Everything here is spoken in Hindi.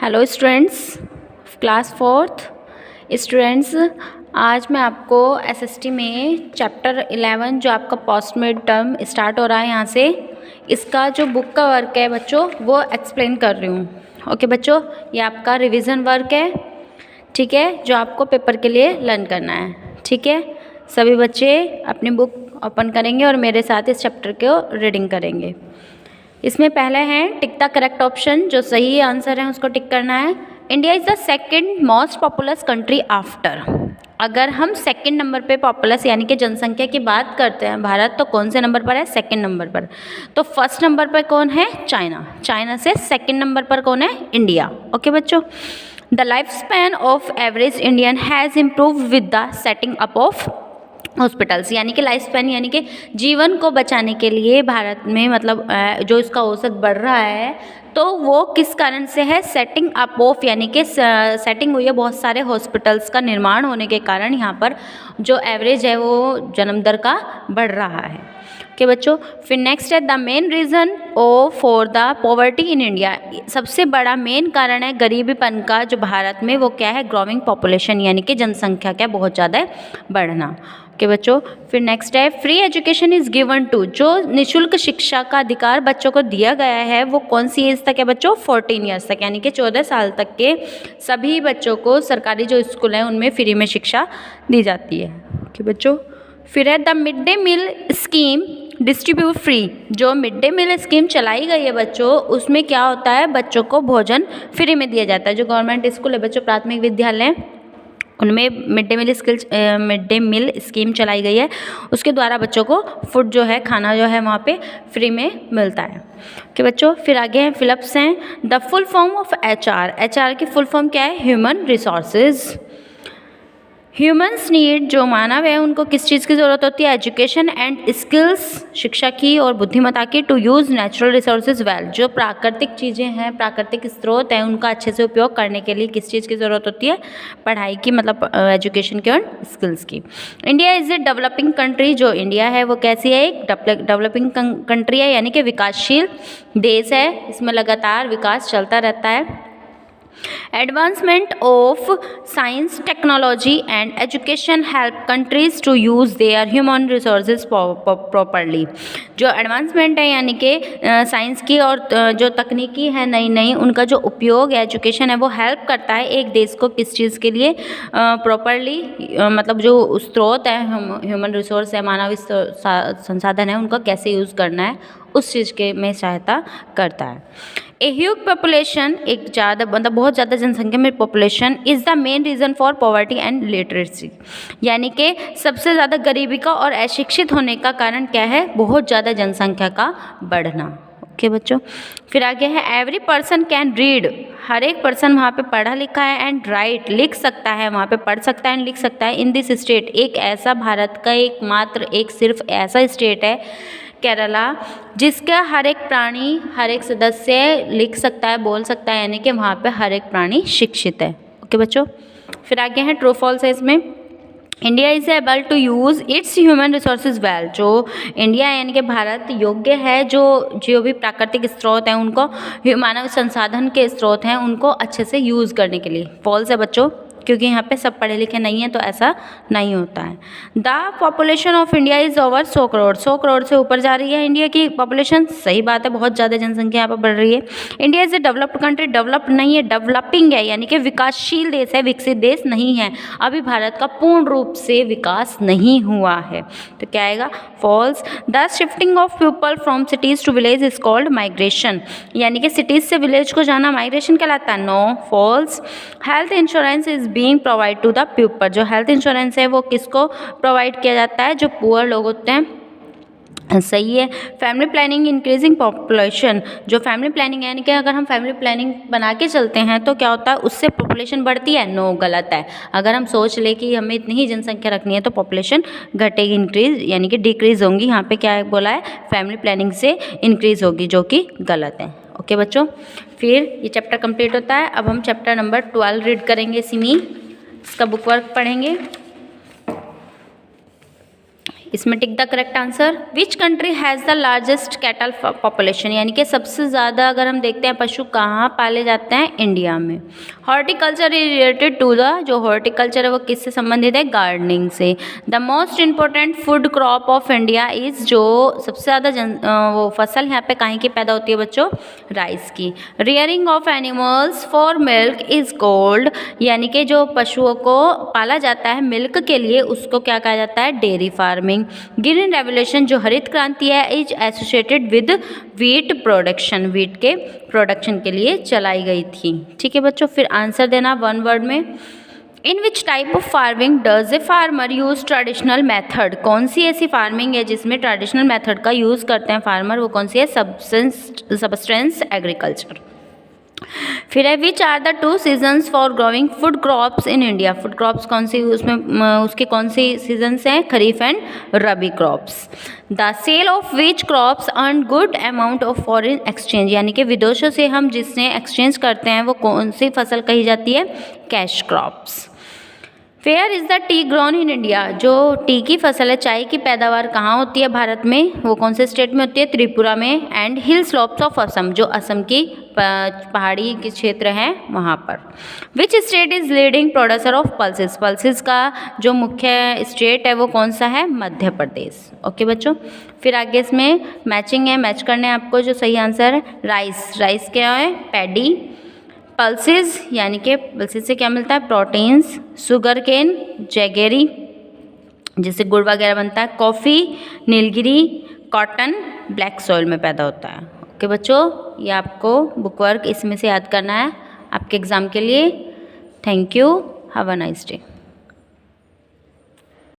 Hello students, class fourth students. आज मैं आपको एसएसटी में चैप्टर 11 जो आपका पोस्ट मिड टर्म स्टार्ट हो रहा है यहाँ से, इसका जो बुक का वर्क है बच्चों वो एक्सप्लेन कर रही हूँ। ओके बच्चों, ये आपका रिवीजन वर्क है, ठीक है, जो आपको पेपर के लिए लर्न करना है। ठीक है, सभी बच्चे अपनी बुक ओपन करेंगे और मेरे साथ इस चैप्टर को रीडिंग करेंगे। इसमें पहले है टिक द करेक्ट ऑप्शन, जो सही आंसर है उसको टिक करना है। India is the second most populous country after. अगर हम सेकंड नंबर पे पॉपुलस यानी कि जनसंख्या की बात करते हैं भारत, तो कौन से नंबर पर है? सेकंड नंबर पर। तो फर्स्ट नंबर पर कौन है? चाइना। चाइना से सेकंड नंबर पर कौन है? इंडिया। ओके बच्चों, the life span of average Indian has improve with the setting up of hospitals. यानी कि लाइफ स्पैन यानी कि जीवन को बचाने के लिए भारत में मतलब जो इसका औसत बढ़ रहा है, तो वो किस कारण से है? सेटिंग अप ऑफ यानी कि सेटिंग हुई है बहुत सारे हॉस्पिटल्स का निर्माण होने के कारण यहाँ पर जो एवरेज है वो जन्म दर का बढ़ रहा है। ओके बच्चों, फिर नेक्स्ट है the main reason for the poverty in India. सबसे बड़ा मेन कारण है गरीबीपन का जो भारत में, वो क्या है? ग्रोइंग पॉपुलेशन यानी कि जनसंख्या क्या बहुत ज़्यादा बढ़ना। ओके बच्चों, फिर नेक्स्ट है free education is given to. जो निःशुल्क शिक्षा का अधिकार बच्चों को दिया गया है वो कौन सी एज तक है बच्चों? 14 ईयर्स तक, यानी कि 14 साल तक के सभी बच्चों को सरकारी जो स्कूल हैं उनमें फ्री में शिक्षा दी जाती है। ओके बच्चों, फिर है the mid day meal scheme distribute free. जो मिड डे मील स्कीम चलाई गई है बच्चों, उसमें क्या होता है? बच्चों को भोजन फ्री में दिया जाता है। जो गवर्नमेंट स्कूल है बच्चों, प्राथमिक विद्यालय, उनमें मिड डे मील स्कीम चलाई गई है, उसके द्वारा बच्चों को फूड जो है, खाना जो है वहाँ पे फ्री में मिलता है। कि बच्चों फिर आगे हैं फिलअप्स हैं the full form of HR. HR की फुल फॉर्म क्या है? Human resources. ह्यूमन्स नीड, जो मानव है उनको किस चीज़ की ज़रूरत होती है? एजुकेशन एंड स्किल्स, शिक्षा की और बुद्धिमत्ता की, to use natural resources well. जो प्राकृतिक चीज़ें हैं, प्राकृतिक स्रोत हैं, उनका अच्छे से उपयोग करने के लिए किस चीज़ की ज़रूरत होती है? पढ़ाई की, मतलब एजुकेशन की और स्किल्स की। India is a developing country. जो इंडिया है वो कैसी है? एक डेवलपिंग कंट्री है, यानी कि विकासशील देश है, इसमें लगातार विकास चलता रहता है। Advancement of science technology and education help countries to use their human resources properly. जो एडवांसमेंट है यानी कि साइंस की और जो तकनीकी है नई नई, उनका जो उपयोग है, एजुकेशन है, वो हेल्प करता है एक देश को किस चीज़ के लिए? प्रॉपरली, मतलब जो स्रोत है, ह्यूमन रिसोर्स है, मानव संसाधन है, उनका कैसे यूज़ करना है उस चीज़ के में सहायता करता है। ए ह्यूज पॉपुलेशन, एक ज़्यादा मतलब बहुत ज़्यादा जनसंख्या में population is the main reason for poverty and literacy. यानी कि सबसे ज़्यादा गरीबी का और अशिक्षित होने का कारण क्या है? बहुत ज़्यादा जनसंख्या का बढ़ना। ओके बच्चों, फिर आगे है एवरी पर्सन कैन रीड। हर एक पर्सन वहाँ पे पढ़ा लिखा है, एंड राइट, लिख सकता है, वहाँ पे पढ़ सकता है एंड लिख सकता है। इन दिस स्टेट, एक ऐसा भारत का एकमात्र एक सिर्फ ऐसा स्टेट है केरला, जिसका हर एक प्राणी, हर एक सदस्य लिख सकता है, बोल सकता है, यानी कि वहाँ पे हर एक प्राणी शिक्षित है। ओके बच्चों, फिर आगे हैं ट्रू फॉल्स है इसमें। India is able to use its human resources well. जो इंडिया यानी कि भारत योग्य है जो भी प्राकृतिक स्रोत हैं उनको, मानव संसाधन के स्रोत हैं, उनको अच्छे से यूज़ करने के लिए। फॉल्स है बच्चों, क्योंकि यहाँ पे सब पढ़े लिखे नहीं हैं, तो ऐसा नहीं होता है। The population of India is over 100 crore. 100 crore से ऊपर जा रही है इंडिया की पॉपुलेशन। सही बात है, बहुत ज़्यादा जनसंख्या यहाँ पर बढ़ रही है। India is a developed country. Developed नहीं है, डेवलपिंग है, यानी कि विकासशील देश है, विकसित देश नहीं है। अभी भारत का पूर्ण रूप से विकास नहीं हुआ है, तो क्या आएगा? False. The shifting of people from cities to village is called migration. यानी कि सिटीज़ से विलेज को जाना माइग्रेशन कहलाता है। No, false. Health insurance is being provide to the people. जो हेल्थ इंश्योरेंस है वो किसको प्रोवाइड किया जाता है? जो पुअर लोग होते हैं। सही है। Family planning increasing population. जो फैमिली प्लानिंग है, यानी कि अगर हम फैमिली प्लानिंग बना के चलते हैं तो क्या होता है? उससे पॉपुलेशन बढ़ती है। नो, गलत है। अगर हम सोच ले कि हमें इतनी ही जनसंख्या रखनी है तो पॉपुलेशन घटेगी, इंक्रीज यानी कि डिक्रीज होंगी। यहाँ पे क्या बोला है? फैमिली प्लानिंग से इंक्रीज होगी, जो कि गलत है। ओके बच्चों, फिर ये चैप्टर कंप्लीट होता है। अब हम चैप्टर नंबर 12 रीड करेंगे इसी में, इसका बुक वर्क पढ़ेंगे। इसमें tick the correct answer. Which country has the largest cattle population, यानी कि सबसे ज़्यादा अगर हम देखते हैं पशु कहाँ पाले जाते हैं, इंडिया में। Horticulture is related to the, जो हॉर्टिकल्चर है वो किससे संबंधित है, गार्डनिंग से। The most important food crop of India is, जो सबसे ज़्यादा वो फसल यहाँ पे कहीं की पैदा होती है बच्चों, राइस की। Rearing of animals for milk is called, यानी कि जो पशुओं को पाला जाता है मिल्क के लिए उसको क्या कहा जाता है, डेयरी फार्मिंग। ग्रीन रेवोल्यूशन, जो हरित क्रांति है, is associated with wheat production, wheat के प्रोडक्शन के लिए चलाई गई थी। ठीक है बच्चों, फिर आंसर देना वन वर्ड में। In which type of farming does a farmer use traditional method, कौन सी ऐसी फार्मिंग है जिसमें ट्रेडिशनल मेथड का यूज़ करते हैं फार्मर, वो कौन सी है, सबस्टेंस एग्रीकल्चर। फिर है which are the two seasons for growing food crops in India, food crops कौन सी, उसमें उसके कौन सी सीजन्स हैं, Kharif and Rabi crops. The sale of which crops earn good amount of foreign exchange, यानी कि विदेशों से हम जिससे एक्सचेंज करते हैं वो कौन सी फसल कही जाती है, cash crops. Where is the tea grown in India, जो टी की फसल है, चाय की पैदावार कहाँ होती है भारत में, वो कौन से स्टेट में होती है, त्रिपुरा में। And hill slopes of Assam, जो असम की पहाड़ी के क्षेत्र हैं वहाँ पर। Which state is leading producer of pulses, pulses का जो मुख्य स्टेट है वो कौन सा है, मध्य प्रदेश। ओके बच्चों, फिर आगे इसमें मैचिंग है, मैच करने हैं आपको। जो सही आंसर है राइस, राइस क्या है, पैडी। पल्सेस, यानी कि पल्सेस से क्या मिलता है, प्रोटीन्स। शुगर केन, जैगेरी जिससे गुड़ वगैरह बनता है। Coffee, Nilgiri. Cotton, black soil में पैदा होता है। ओके बच्चों, ये आपको बुक वर्क इसमें से याद करना है आपके एग्ज़ाम के लिए। Thank you, have a nice day.